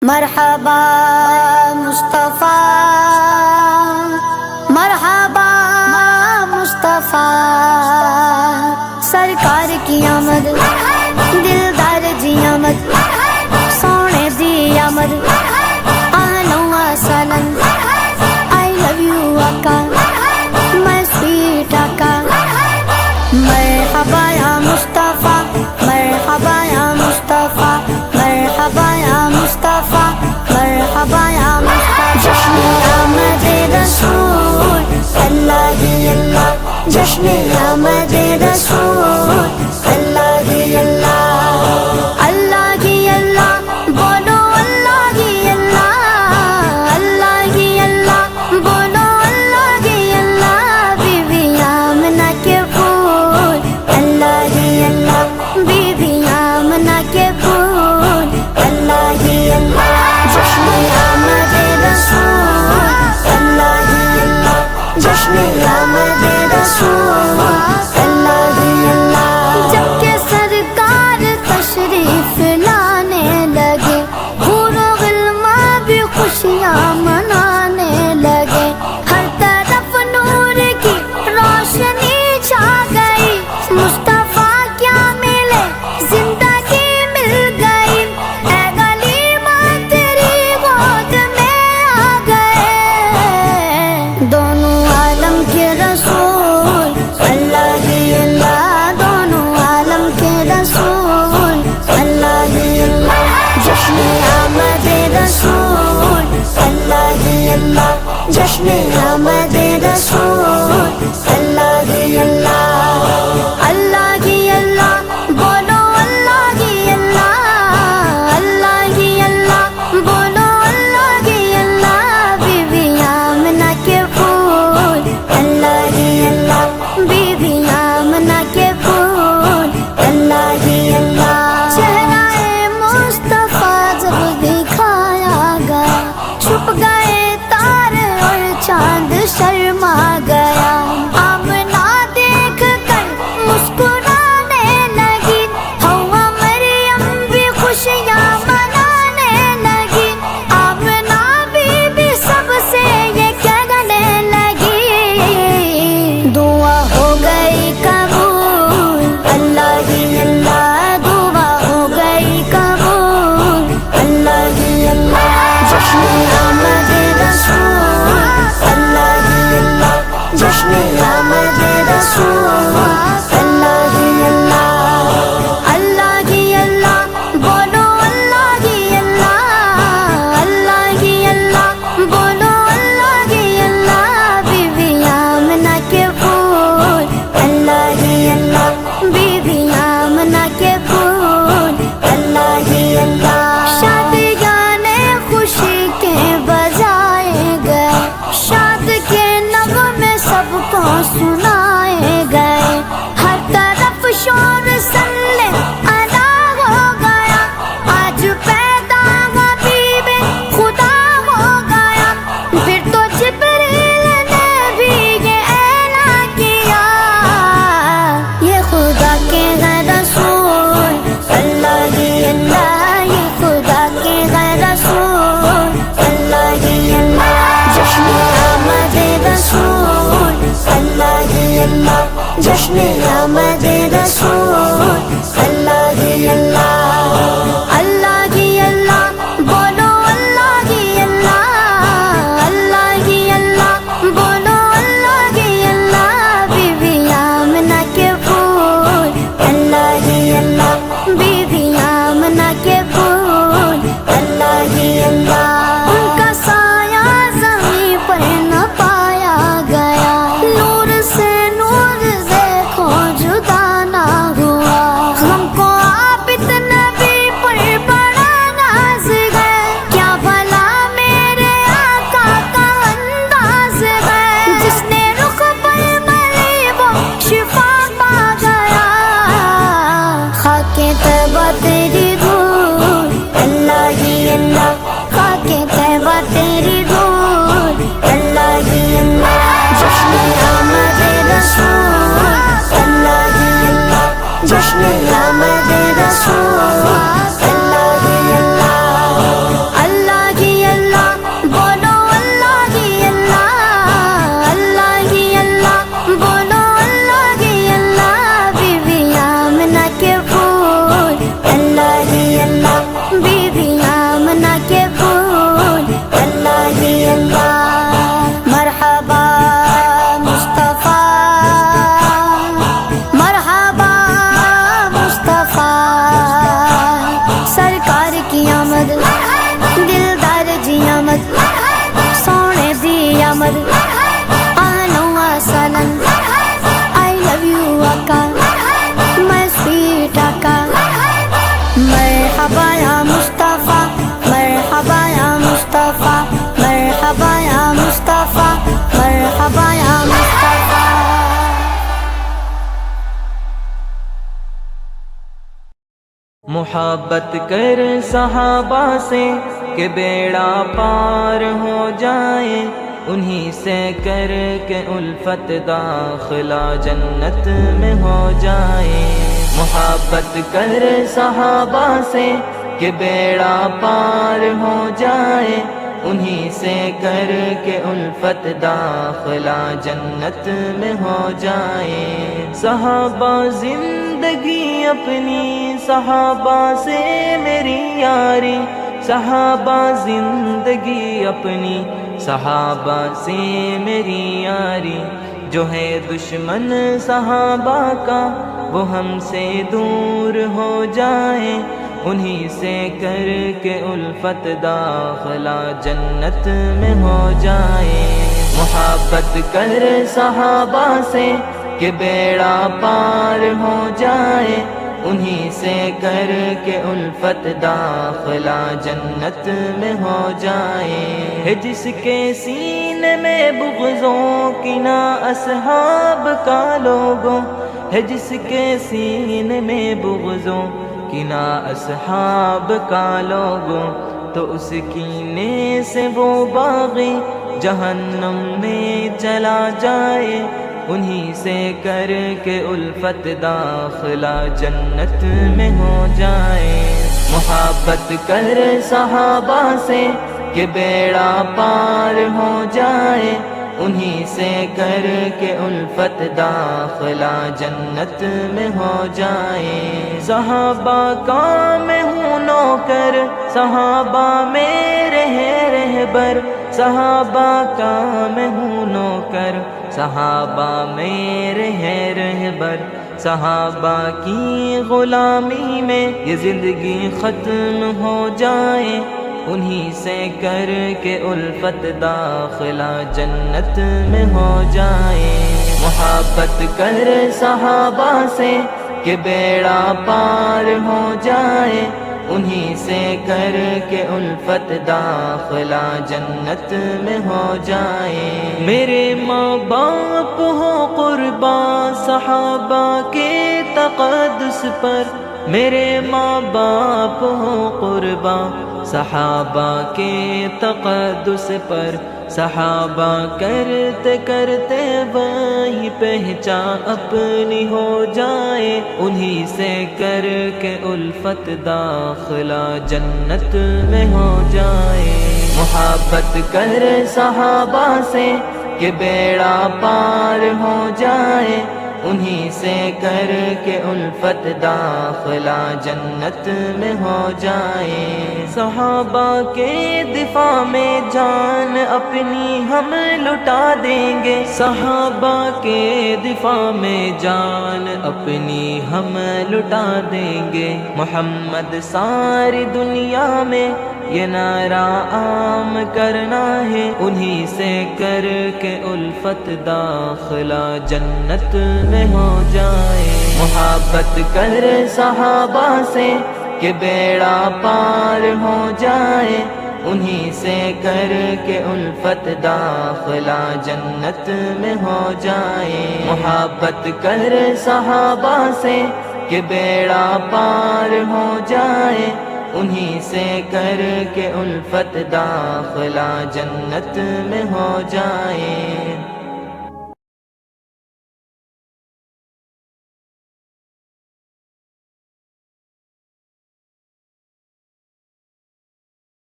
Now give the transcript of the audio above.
مرحبا مصطفیٰ، مرحبا مصطفیٰ، سرکار کی آمد، دلدار جی آمد، سونے دی آمد، اہلا و سہلا، I love you آقا، my sweet آقا، مرحبا یا مصطفیٰ، مرحبا یا مصطفیٰ، مرحبا یا مصطفیٰ، مرحبا یا مصطفیٰ، جشن آمد رسول اللہ ہی اللہ، جشن آمد رسول اللہ ہی اللہ، اللہ ہی اللہ، بولو اللہ ہی اللہ، اللہ ہی اللہ، بولو اللہ ہی اللہ، بی بی آمنہ کے پھول اللہ ہی اللہ، بی بی آمنہ کے پھول اللہ ہی اللہ، جشن آمد رسول اللہ ہی اللہ، جشن آمد رسول اللہ ہی اللہ، جب کہ سرکار تشریف لانے لگے، حور و غلمان بھی خوشیاں منانے لگے، ہر طرف نور کی روشنی چھا گئی، مصطفیٰ کیا ملے زندگی مل گئی، اے غلیمہ تیری گود میں آ گئے، دونوں عالم کے رسول اللہ ہی اللہ، دونوں عالم کے رسول اللہ ہی اللہ، جشن آمد رسول اللہ ہی اللہ، جشن آمد رسول اللہ ہی اللہ، اللہ ہی اللہ، بولو اللہ ہی اللہ، اللہ ہی اللہ، بولو اللہ ہی اللہ، بی بی آمنہ کے پھول اللہ ہی اللہ، بی بی آمنہ کے پھول اللہ ہی اللہ، چہرہ مصطفیٰ جب دکھایا گیا، چھپ گئے تارے اور چاند شرما گیا، آمنہ دیکھ کر مسکرانے لگی، حوا مریم بھی خوشیاں منانے لگی، آمنہ بی بی سب سے یہ کہنے لگی، دعا ہو گئی قبول اللہ ہی اللہ، دعا ہو گئی قبول اللہ ہی اللہ، جشن آمد رسول اللہ ہی اللہ، جشن آمد رسول اللہ ہی اللہ، اللہ ہی اللہ، بولو اللہ ہی اللہ، اللہ ہی اللہ، بولو اللہ ہی اللہ، بی بی آمنہ کے پھول اللہ ہی اللہ، بی بی آمنہ کے پھول اللہ ہی اللہ، شادیانے خوشی کے بجائے گئے، شاد کے نغمے سب کو سنائے گئے، ہر طرف شور سلے ادا ہو گیا، آج پیدا حبیب خدا ہو گیا، پھر تو جبریل نے بھی یہ اعلان کیا، یہ خدا کے ہے رسول اللہ ہی اللہ، یہ خدا کے ہے رسول اللہ ہی اللہ، جشن آمد رسول اللہ ہی اللہ، جشن آمد رسول اللہ ہی اللہ، اللہ ہی اللہ، بولو اللہ ہی اللہ، اللہ ہی اللہ، بولو اللہ ہی اللہ، بی بی آمنہ کے پھول اللہ ہی اللہ، بی بی آمنہ کے پھول اللہ ہی اللہ، ان کا سایہ زمین پر نہ پایا گیا، نور سے نور دیکھو جدا محبت کر صحابہ سے کہ بیڑا پار ہو جائے، انہی سے کر کے الفت داخلہ جنت میں ہو جائے۔ محبت کر صحابہ سے کہ بیڑا پار ہو جائے، انہی سے کر کے الفت داخلہ جنت میں ہو جائے۔ صحابہ زندگی اپنی صحابہ سے میری یاری، صحابہ زندگی اپنی صحابہ سے میری یاری، جو ہے دشمن صحابہ کا وہ ہم سے دور ہو جائے، انہی سے کر کے الفت داخلہ جنت میں ہو جائے۔ محبت کر صحابہ سے کہ بیڑا پار ہو جائے، انہی سے کر کے الفت داخلہ جنت میں ہو جائے۔ ہے جس کے سینے میں بغضوں کی نہ اصحاب کا لوگوں، ہے جس کے سینے میں بغضوں کی نہ اصحاب کا لوگوں، تو اس کینے سے وہ باغی جہنم میں چلا جائے، انہی سے کر کے الفت داخلہ جنت میں ہو جائے۔ محبت کر صحابہ سے کہ بیڑا پار ہو جائے، انہی سے کر کے الفت داخلہ جنت میں ہو جائے۔ صحابہ کا میں ہوں نوکر، صحابہ میرے ہیں رہبر، صحابہ کا میں ہوں نوکر، صحابہ میرے ہیں رہبر، صحابہ کی غلامی میں یہ زندگی ختم ہو جائے، انہی سے کر کے الفت داخلہ جنت میں ہو جائے۔ محبت کر صحابہ سے کہ بیڑا پار ہو جائے، انہی سے کر کے الفت داخلہ جنت میں ہو جائے۔ میرے ماں باپ ہو قربان صحابہ کے تقدس پر، میرے ماں باپ ہو قربان صحابہ کے تقدس پر، صحابہ کرتے کرتے وہی پہچان اپنی ہو جائے، انہی سے کر کے الفت داخلہ جنت میں ہو جائے۔ محبت کر صحابہ سے کہ بیڑا پار ہو جائے، انہی سے کر کے الفت داخلہ جنت میں ہو جائے۔ صحابہ کے دفاع میں جان اپنی ہم لٹا دیں گے، صحابہ کے دفاع میں جان اپنی ہم لٹا دیں گے۔ محمد ساری دنیا میں یہ نعرہ عام کرنا ہے، انہی سے کر کے الفت داخلہ جنت میں ہو جائے۔ محبت کر صحابہ سے کہ بیڑا پار ہو جائے، انہی سے کر کے الفت داخلہ جنت میں ہو جائے۔ محبت کر صحابہ سے کہ بیڑا پار ہو جائے، انہی سے کر کے الفت داخلہ جنت میں ہو جائے۔